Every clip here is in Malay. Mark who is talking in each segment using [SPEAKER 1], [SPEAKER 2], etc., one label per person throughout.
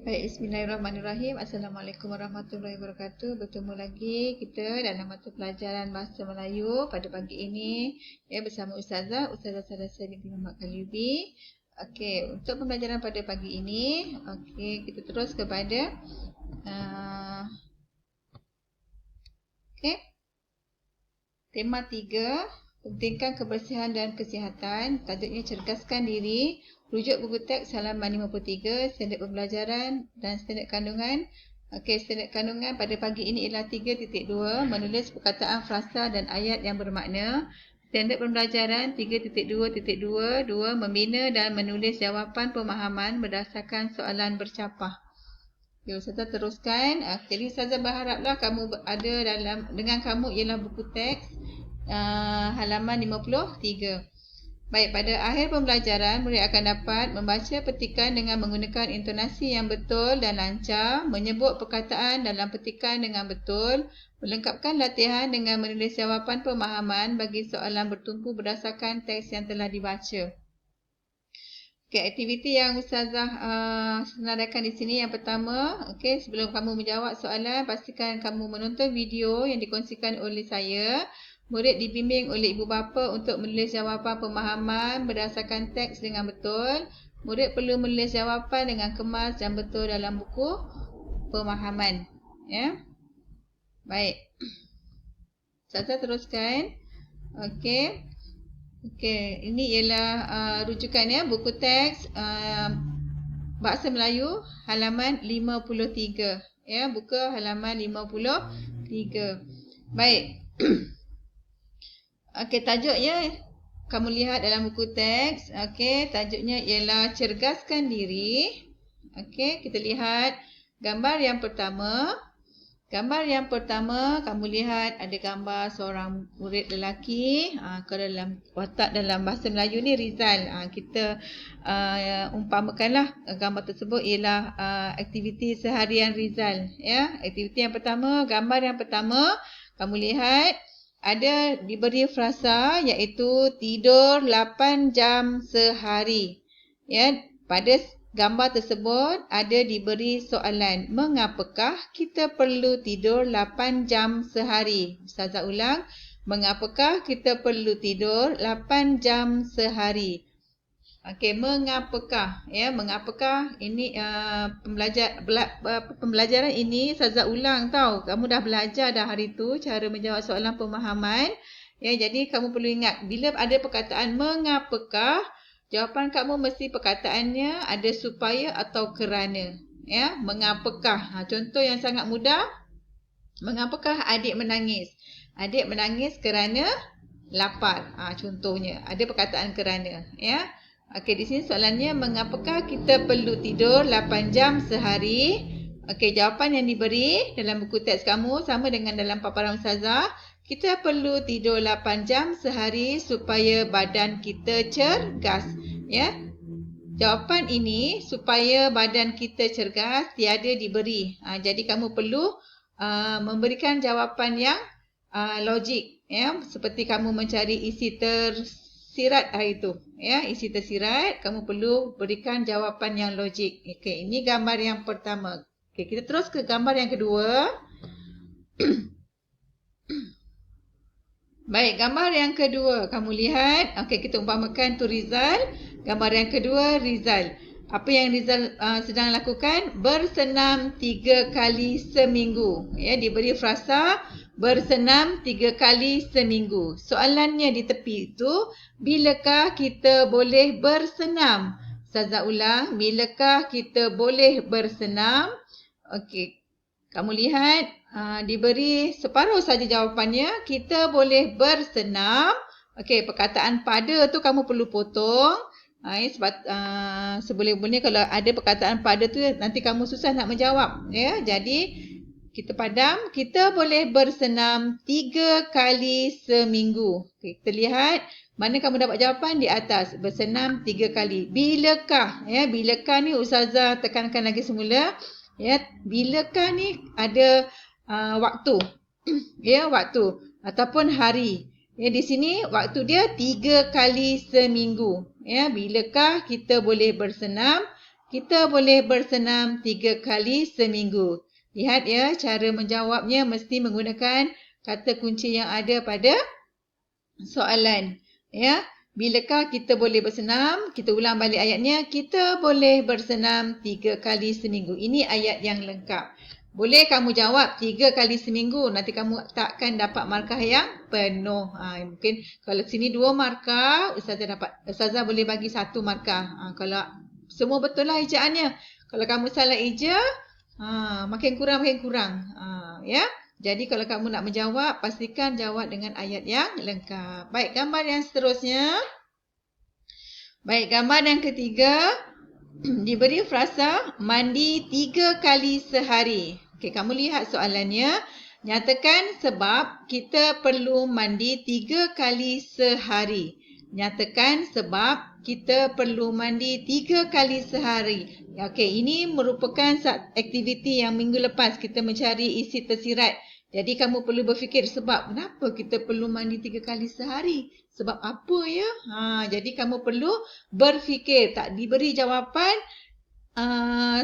[SPEAKER 1] Baik, bismillahirrahmanirrahim. Assalamualaikum warahmatullahi wabarakatuh. Bertemu lagi kita dalam mata pelajaran Bahasa Melayu pada pagi ini bersama Ustazah Sadasa binti Muhammad Khalyubi. Okey, untuk pembelajaran pada pagi ini, kita terus kepada tema 3, pentingkan kebersihan dan kesihatan. Tajuknya cerdaskan diri. Rujuk buku teks halaman 53, standard pembelajaran dan standard kandungan. Standard kandungan pada pagi ini ialah 3.2, menulis perkataan, frasa dan ayat yang bermakna. Standard pembelajaran 3.2.2, membina dan menulis jawapan pemahaman berdasarkan soalan bercapah. Ustazah teruskan. Jadi Ustazah berharaplah kamu ada dengan kamu ialah buku teks halaman 53. Baik, pada akhir pembelajaran, murid akan dapat membaca petikan dengan menggunakan intonasi yang betul dan lancar, menyebut perkataan dalam petikan dengan betul, melengkapkan latihan dengan menulis jawapan pemahaman bagi soalan bertumpu berdasarkan teks yang telah dibaca. Aktiviti yang Ustazah senaraikan di sini yang pertama, sebelum kamu menjawab soalan, pastikan kamu menonton video yang dikongsikan oleh saya. Murid dibimbing oleh ibu bapa untuk menulis jawapan pemahaman berdasarkan teks dengan betul. Murid perlu menulis jawapan dengan kemas dan betul dalam buku pemahaman. Baik. Ustazah teruskan. Ini ialah rujukannya buku teks Bahasa Melayu halaman 53. Buka halaman 53. Baik. Tajuknya kamu lihat dalam buku teks. Tajuknya ialah cergaskan diri. Kita lihat gambar yang pertama. Gambar yang pertama kamu lihat ada gambar seorang murid lelaki. Kalau dalam watak dalam bahasa Melayu ni Rizal. Kita umpamakanlah gambar tersebut ialah aktiviti seharian Rizal. Aktiviti yang pertama, gambar yang pertama kamu lihat ada diberi frasa iaitu tidur 8 jam sehari. Pada gambar tersebut ada diberi soalan, mengapakah kita perlu tidur 8 jam sehari? Ustazah ulang, mengapakah kita perlu tidur 8 jam sehari? Mengapakah? Mengapakah ini pembelajaran ini Ustazah ulang tau. Kamu dah belajar dah hari tu cara menjawab soalan pemahaman. Jadi kamu perlu ingat bila ada perkataan mengapakah, jawapan kamu mesti perkataannya ada supaya atau kerana. Mengapakah? Contoh yang sangat mudah. Mengapakah adik menangis? Adik menangis kerana lapar. Contohnya ada perkataan kerana. Di sini soalannya, mengapakah kita perlu tidur 8 jam sehari? Jawapan yang diberi dalam buku teks kamu sama dengan dalam paparan Ustazah. Kita perlu tidur 8 jam sehari supaya badan kita cergas. Jawapan ini supaya badan kita cergas tiada diberi. Jadi kamu perlu memberikan jawapan yang logik. Seperti kamu mencari isi tersirat hari itu. Isi tersirat, kamu perlu berikan jawapan yang logik. Ini gambar yang pertama. Kita terus ke gambar yang kedua. Baik, gambar yang kedua. Kamu lihat, kita umpamakan tu Rizal. Gambar yang kedua, Rizal. Apa yang Rizal sedang lakukan? Bersenam 3 kali seminggu. Diberi frasa bersenam 3 kali seminggu. Soalannya di tepi itu, bilakah kita boleh bersenam? Ustazah ulang, bilakah kita boleh bersenam? Kamu lihat, diberi separuh saja jawapannya. Kita boleh bersenam. Perkataan pada tu kamu perlu potong. Seboleh-bolehnya kalau ada perkataan pada tu nanti kamu susah nak menjawab. Jadi kita padam, kita boleh bersenam 3 kali seminggu. Kita lihat mana kamu dapat jawapan di atas. Bersenam 3 kali. Bilakah? Bilakah ni Ustazah tekankan lagi semula. Bilakah ni ada waktu. Waktu ataupun hari. Di sini waktu dia 3 kali seminggu. Bilakah kita boleh bersenam kita boleh bersenam 3 kali seminggu. Lihat ya, cara menjawabnya mesti menggunakan kata kunci yang ada pada soalan. Ya, bilakah kita boleh bersenam? Kita ulang balik ayatnya. Kita boleh bersenam 3 kali seminggu. Ini ayat yang lengkap. Boleh kamu jawab 3 kali seminggu. Nanti kamu takkan dapat markah yang penuh. Mungkin kalau sini 2 markah, Ustazah boleh bagi 1 markah. Kalau semua betul lah ejaannya. Kalau kamu salah eja, makin kurang. Ya. Jadi kalau kamu nak menjawab, pastikan jawab dengan ayat yang lengkap. Baik, gambar yang seterusnya. Baik, gambar yang ketiga. Diberi frasa mandi 3 kali sehari. Okey, kamu lihat soalannya. Nyatakan sebab kita perlu mandi 3 kali sehari. Nyatakan sebab kita perlu mandi 3 kali sehari. Okey, ini merupakan aktiviti yang minggu lepas kita mencari isi tersirat. Jadi kamu perlu berfikir sebab kenapa kita perlu mandi 3 kali sehari? Sebab apa ya? Jadi kamu perlu berfikir. Tak diberi jawapan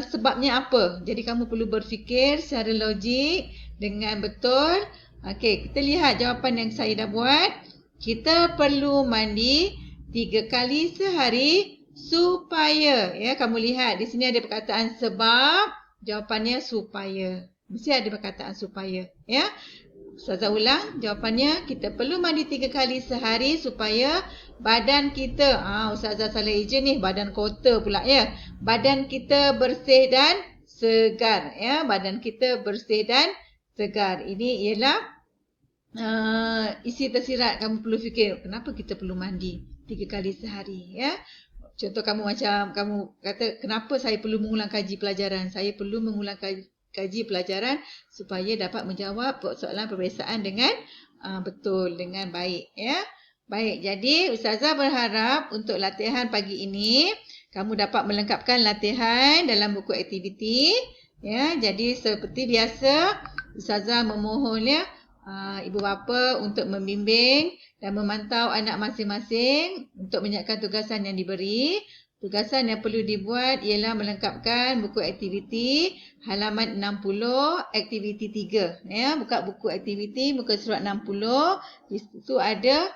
[SPEAKER 1] sebabnya apa. Jadi kamu perlu berfikir secara logik dengan betul. Okey, kita lihat jawapan yang saya dah buat. Kita perlu mandi 3 kali sehari supaya. Ya, kamu lihat di sini ada perkataan sebab. Jawapannya supaya. Mesti ada perkataan supaya. Ya. Ustazah ulang. Jawapannya kita perlu mandi 3 kali sehari supaya badan kita. Ustazah salah eja ni. Badan kotor pula ya. Badan kita bersih dan segar. Ya. Badan kita bersih dan segar. Ini ialah isi tersirat. Kamu perlu fikir kenapa kita perlu mandi 3 kali sehari. Ya. Contoh kamu kata kenapa saya perlu mengulang kaji pelajaran. Saya perlu mengulang kaji pelajaran supaya dapat menjawab soalan peperiksaan dengan betul, dengan baik. Ya. Baik, jadi Ustazah berharap untuk latihan pagi ini, kamu dapat melengkapkan latihan dalam buku aktiviti. Ya, jadi seperti biasa, Ustazah memohon ya, ibu bapa untuk membimbing dan memantau anak masing-masing untuk menyiapkan tugasan yang diberi. Tugasan yang perlu dibuat ialah melengkapkan buku aktiviti halaman 60, aktiviti 3. Ya, buka buku aktiviti muka surat 60. Di situ ada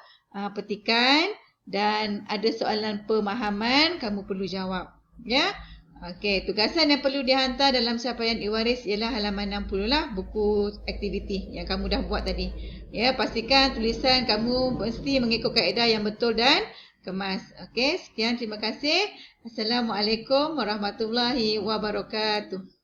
[SPEAKER 1] petikan dan ada soalan pemahaman kamu perlu jawab. Ya. Okey, tugasan yang perlu dihantar dalam capaian Iwaris ialah halaman 60 lah, buku aktiviti yang kamu dah buat tadi. Ya, pastikan tulisan kamu mesti mengikut kaedah yang betul dan kemas. Okey, sekian, terima kasih. Assalamualaikum warahmatullahi wabarakatuh.